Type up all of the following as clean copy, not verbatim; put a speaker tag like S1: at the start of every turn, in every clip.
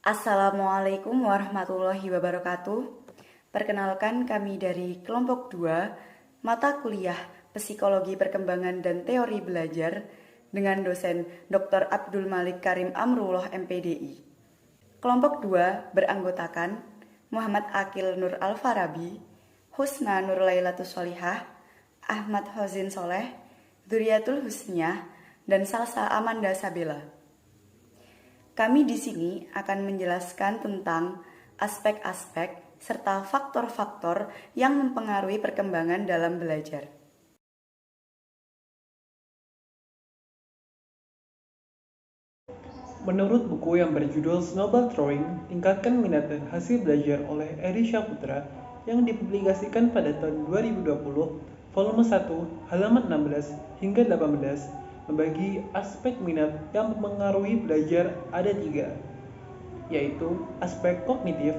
S1: Assalamualaikum warahmatullahi wabarakatuh. Perkenalkan kami dari kelompok 2, mata kuliah Psikologi Perkembangan dan Teori Belajar dengan dosen Dr. Abdul Malik Karim Amrullah MPDI. Kelompok 2 beranggotakan Muhammad Akil Nur Al-Farabi, Husna Nur Lailatus Solihah, Ahmad Hozin Soleh, Duriyatul Husniyah, dan Salsa Amanda Sabela. Kami di sini akan menjelaskan tentang aspek-aspek serta faktor-faktor yang mempengaruhi perkembangan dalam belajar.
S2: Menurut buku yang berjudul Snowball Throwing, Tingkatkan Minat dan Hasil Belajar oleh Eri Syaputra yang dipublikasikan pada tahun 2020, volume 1, halaman 16 hingga 18, membagi aspek minat yang mempengaruhi belajar ada tiga, yaitu aspek kognitif,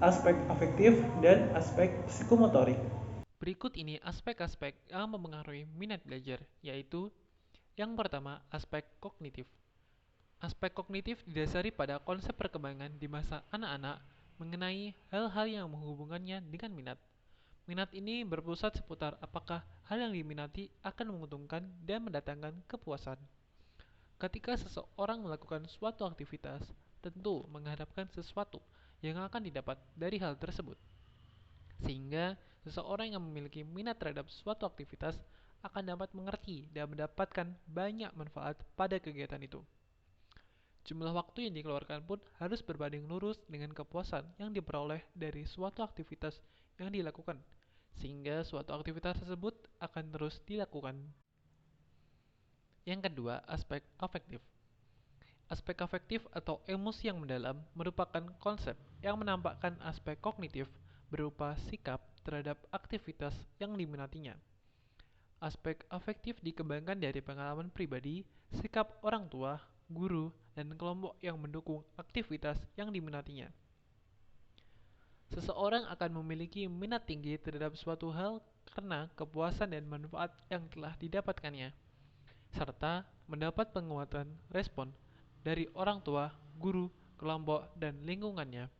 S2: aspek afektif, dan aspek psikomotorik.
S3: Berikut ini aspek-aspek yang mempengaruhi minat belajar, yaitu yang pertama, aspek kognitif. Aspek kognitif didasari pada konsep perkembangan di masa anak-anak mengenai hal-hal yang menghubungkannya dengan minat. Minat ini berpusat seputar apakah hal yang diminati akan menguntungkan dan mendatangkan kepuasan. Ketika seseorang melakukan suatu aktivitas, tentu mengharapkan sesuatu yang akan didapat dari hal tersebut. Sehingga seseorang yang memiliki minat terhadap suatu aktivitas akan dapat mengerti dan mendapatkan banyak manfaat pada kegiatan itu. Jumlah waktu yang dikeluarkan pun harus berbanding lurus dengan kepuasan yang diperoleh dari suatu aktivitas yang dilakukan, sehingga suatu aktivitas tersebut akan terus dilakukan. Yang kedua, aspek afektif. Aspek afektif atau emosi yang mendalam merupakan konsep yang menampakkan aspek kognitif berupa sikap terhadap aktivitas yang diminatinya. Aspek afektif dikembangkan dari pengalaman pribadi, sikap orang tua, guru, dan kelompok yang mendukung aktivitas yang diminatinya. Seseorang akan memiliki minat tinggi terhadap suatu hal karena kepuasan dan manfaat yang telah didapatkannya, serta mendapat penguatan respon dari orang tua, guru, kelompok, dan lingkungannya.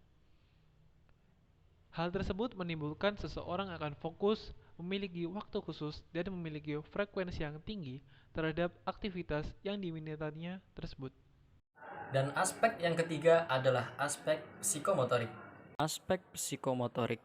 S3: Hal tersebut menimbulkan seseorang akan fokus, memiliki waktu khusus, dan memiliki frekuensi yang tinggi terhadap aktivitas yang diminatinya tersebut.
S4: Dan aspek yang ketiga adalah aspek psikomotorik.
S5: Aspek psikomotorik.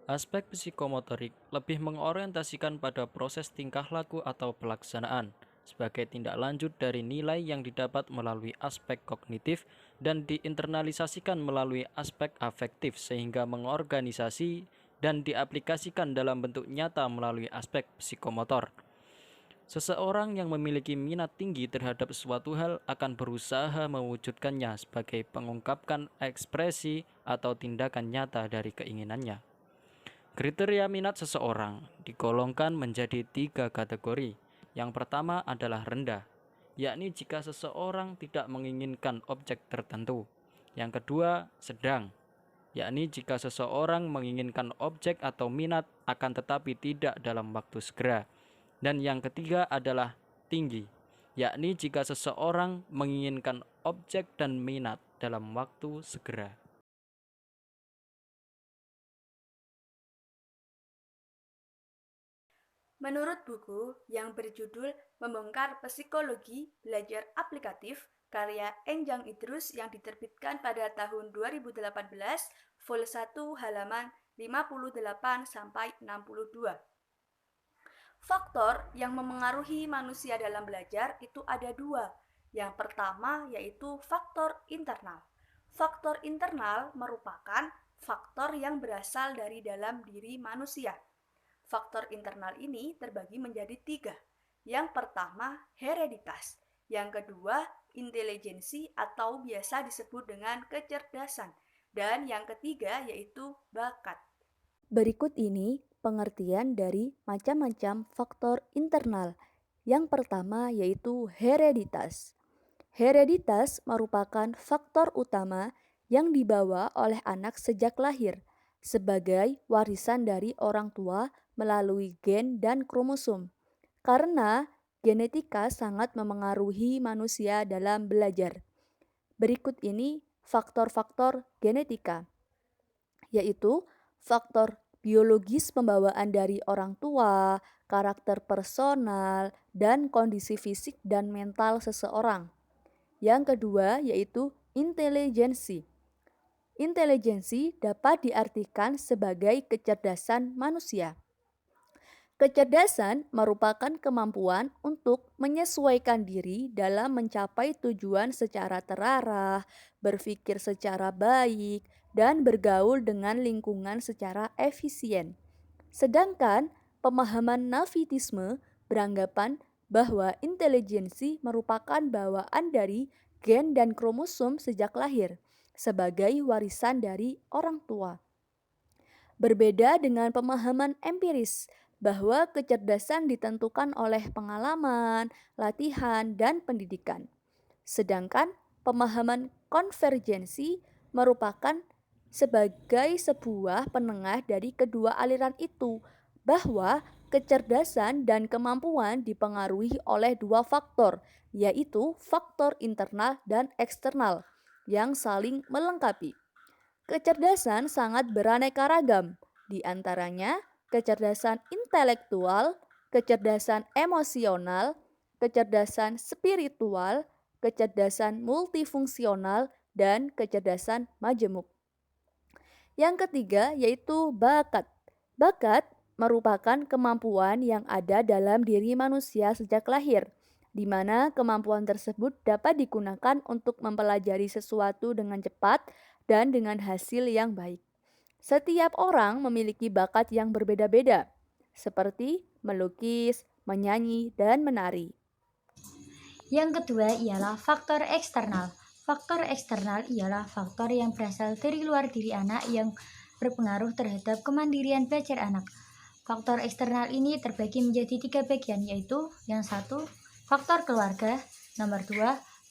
S5: Aspek psikomotorik lebih mengorientasikan pada proses tingkah laku atau pelaksanaan sebagai tindak lanjut dari nilai yang didapat melalui aspek kognitif dan diinternalisasikan melalui aspek afektif sehingga mengorganisasi dan diaplikasikan dalam bentuk nyata melalui aspek psikomotor. Seseorang yang memiliki minat tinggi terhadap suatu hal akan berusaha mewujudkannya sebagai pengungkapkan ekspresi atau tindakan nyata dari keinginannya. Kriteria minat seseorang digolongkan menjadi 3 kategori. Yang pertama adalah rendah, yakni jika seseorang tidak menginginkan objek tertentu. Yang kedua, sedang, yakni jika seseorang menginginkan objek atau minat akan tetapi tidak dalam waktu segera. Dan yang ketiga adalah tinggi, yakni jika seseorang menginginkan objek dan minat dalam waktu segera.
S6: Menurut buku yang berjudul Membongkar Psikologi Belajar Aplikatif karya Enjang Idrus yang diterbitkan pada tahun 2018, vol 1 halaman 58 sampai 62. Faktor yang memengaruhi manusia dalam belajar itu ada dua. Yang pertama yaitu faktor internal. Faktor internal merupakan faktor yang berasal dari dalam diri manusia. Faktor internal ini terbagi menjadi tiga. Yang pertama, hereditas. Yang kedua, intelijensi atau biasa disebut dengan kecerdasan. Dan yang ketiga yaitu bakat. Berikut ini pengertian dari macam-macam faktor internal. Yang pertama yaitu hereditas. Hereditas merupakan faktor utama yang dibawa oleh anak sejak lahir sebagai warisan dari orang tua melalui gen dan kromosom. Karena genetika sangat memengaruhi manusia dalam belajar. Berikut ini faktor-faktor genetika, yaitu faktor biologis pembawaan dari orang tua, karakter personal, dan kondisi fisik dan mental seseorang. Yang kedua yaitu intelijensi. Intelijensi dapat diartikan sebagai kecerdasan manusia. Kecerdasan merupakan kemampuan untuk menyesuaikan diri dalam mencapai tujuan secara terarah, berpikir secara baik, dan bergaul dengan lingkungan secara efisien. Sedangkan pemahaman nafisme beranggapan bahwa intelijensi merupakan bawaan dari gen dan kromosom sejak lahir sebagai warisan dari orang tua. Berbeda dengan pemahaman empiris bahwa kecerdasan ditentukan oleh pengalaman, latihan, dan pendidikan. Sedangkan pemahaman konvergensi merupakan sebagai sebuah penengah dari kedua aliran itu, bahwa kecerdasan dan kemampuan dipengaruhi oleh dua faktor, yaitu faktor internal dan eksternal, yang saling melengkapi. Kecerdasan sangat beraneka ragam, di antaranya kecerdasan intelektual, kecerdasan emosional, kecerdasan spiritual, kecerdasan multifungsional, dan kecerdasan majemuk. Yang ketiga yaitu bakat. Bakat merupakan kemampuan yang ada dalam diri manusia sejak lahir, di mana kemampuan tersebut dapat digunakan untuk mempelajari sesuatu dengan cepat dan dengan hasil yang baik. Setiap orang memiliki bakat yang berbeda-beda, seperti melukis, menyanyi, dan menari.
S7: Yang kedua ialah faktor eksternal. Faktor eksternal ialah faktor yang berasal dari luar diri anak yang berpengaruh terhadap kemandirian belajar anak. Faktor eksternal ini terbagi menjadi 3 bagian, yaitu yang satu, faktor keluarga, nomor 2,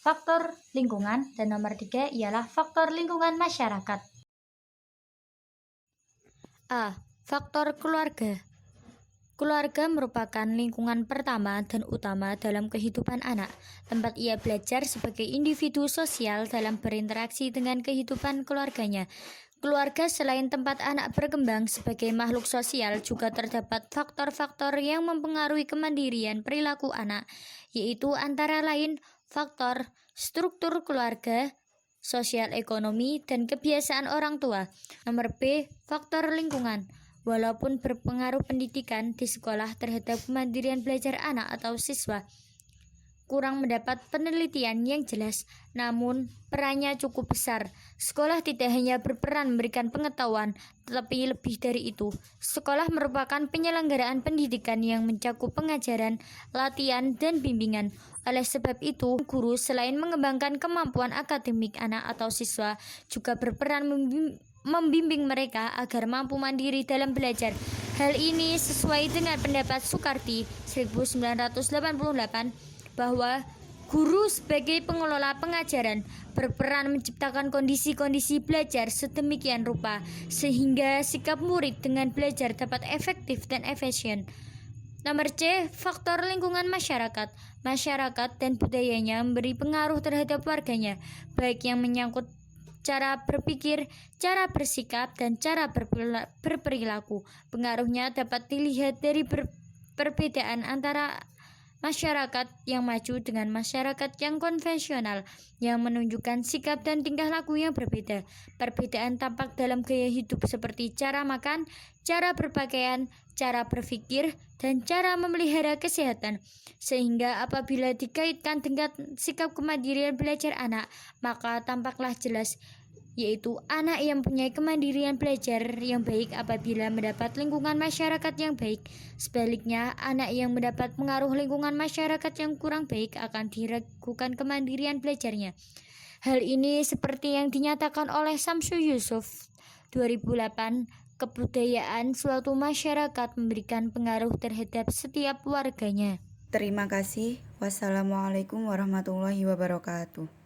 S7: faktor lingkungan, dan nomor 3 ialah faktor lingkungan masyarakat. A. Faktor keluarga. Keluarga merupakan lingkungan pertama dan utama dalam kehidupan anak, tempat ia belajar sebagai individu sosial dalam berinteraksi dengan kehidupan keluarganya. Keluarga selain tempat anak berkembang sebagai makhluk sosial, juga terdapat faktor-faktor yang mempengaruhi kemandirian perilaku anak, yaitu antara lain faktor struktur keluarga, sosial ekonomi, dan kebiasaan orang tua. Nomor B, faktor lingkungan. Walaupun berpengaruh pendidikan di sekolah terhadap kemandirian belajar anak atau siswa, kurang mendapat penelitian yang jelas, namun perannya cukup besar. Sekolah tidak hanya berperan memberikan pengetahuan, tetapi lebih dari itu. Sekolah merupakan penyelenggaraan pendidikan yang mencakup pengajaran, latihan, dan bimbingan. Oleh sebab itu, guru selain mengembangkan kemampuan akademik anak atau siswa, juga berperan membimbing mereka agar mampu mandiri dalam belajar. Hal ini sesuai dengan pendapat Soekarti 1988 bahwa guru sebagai pengelola pengajaran berperan menciptakan kondisi-kondisi belajar sedemikian rupa sehingga sikap murid dengan belajar dapat efektif dan efisien. Nomor C, faktor lingkungan masyarakat. Masyarakat dan budayanya memberi pengaruh terhadap warganya, baik yang menyangkut cara berpikir, cara bersikap, dan cara berperilaku. Pengaruhnya dapat dilihat dari perbedaan antara masyarakat yang maju dengan masyarakat yang konvensional, yang menunjukkan sikap dan tingkah laku yang berbeda. Perbedaan tampak dalam gaya hidup seperti cara makan, cara berpakaian, cara berpikir, dan cara memelihara kesehatan. Sehingga apabila dikaitkan dengan sikap kemandirian belajar anak, maka tampaklah jelas, yaitu anak yang mempunyai kemandirian belajar yang baik apabila mendapat lingkungan masyarakat yang baik. Sebaliknya, anak yang mendapat pengaruh lingkungan masyarakat yang kurang baik akan diragukan kemandirian belajarnya. Hal ini seperti yang dinyatakan oleh Samsu Yusuf 2008, kebudayaan suatu masyarakat memberikan pengaruh terhadap setiap warganya.
S1: Terima kasih. Wassalamualaikum warahmatullahi wabarakatuh.